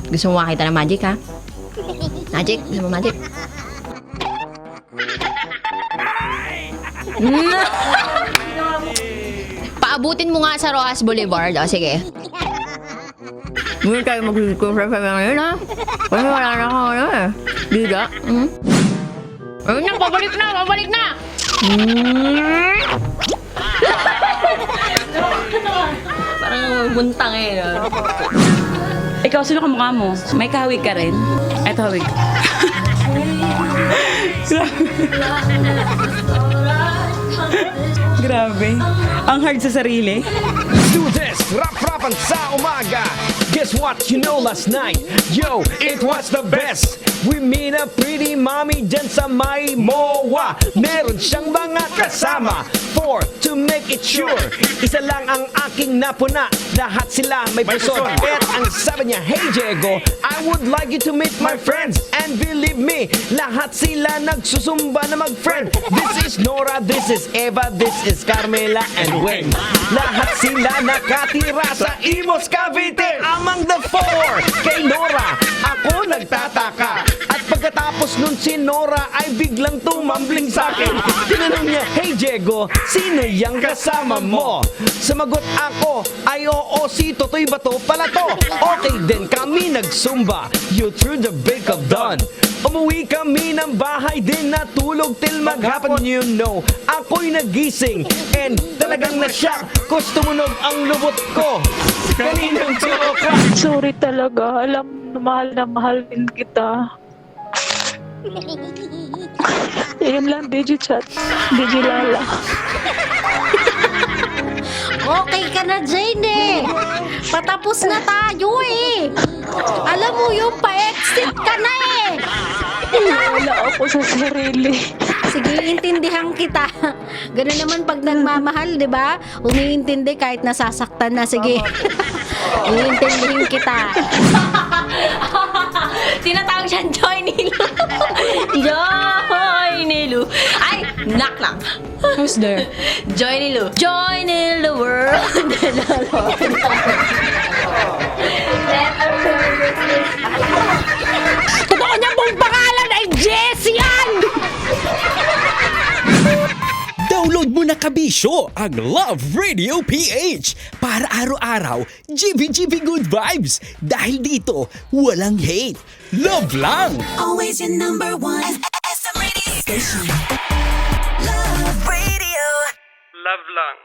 Gusto mo makita ng magic, ha? Magic? Gusto mo magic? Paabutin mo nga sa Rojas Boulevard. O, sige. Hindi tayo mag-discover sa mga yun, ha? Kasi wala na ako, ano, eh. Diga. Ayun na, pabalik na, pabalik na! Parang buntang eh, no? Ikaw, sino kamukha mo? May kahawig ka rin? Eto, hawig. Grabe. Ang hard sa sarili. Do this, rap-rapan sa umaga. Guess what, you know last night, yo, it was the best. We meet a pretty mommy dyan sa may MOA. Meron siyang mga kasama, 4 to make it sure. Isa lang ang aking napuna, lahat sila may person. At ang sabi niya, hey Diego, I would like you to meet my friends. And believe me, lahat sila nagsusumba na mag-friend. This is Nora, this is Eva, this is Carmela and Wayne. Lahat sila nakatira sa Imos, Cavite. Among the 4, kay Nora, ako nagtataka. At pagkatapos nun si Nora ay biglang tumambling sa akin. Tinanong niya, hey Diego, sino yang kasama mo? Sumagot ako, ay oo, si Totoy Bato pala to. Okay din kami nagsumba, you through the break of dawn. Umuwi kami ng bahay din, natulog till maghapon. You know, ako'y nagising and talagang na-shock, cause tumunog ang lubot ko. Kaninang tsoka. Sorry talaga. Alam na mahal din kita. Ayun lang, Digichat. Digilala. Okay ka na, Jane eh. Patapos na tayo eh. Alam mo yung pa-exit ka na eh. Wala ako sa sarili. Sige, intindihan kita. Ganun naman pag nagmamahal, di ba? Umiintindi kahit nasasaktan na. Sige. Iintindihin kita. Tinatawag siyang Joy Nilu. Joy Nilu. Ay, knock lang. Who's there? Joy Nilu. Joy Nilu world. Totoo niya pong pangalan ay Jessie yan! Download mo na kabisyo ang Love Radio PH para araw-araw GB good vibes. Dahil dito, walang hate. Love lang! Always your number one. SM Radio Station. Love Radio. Love lang.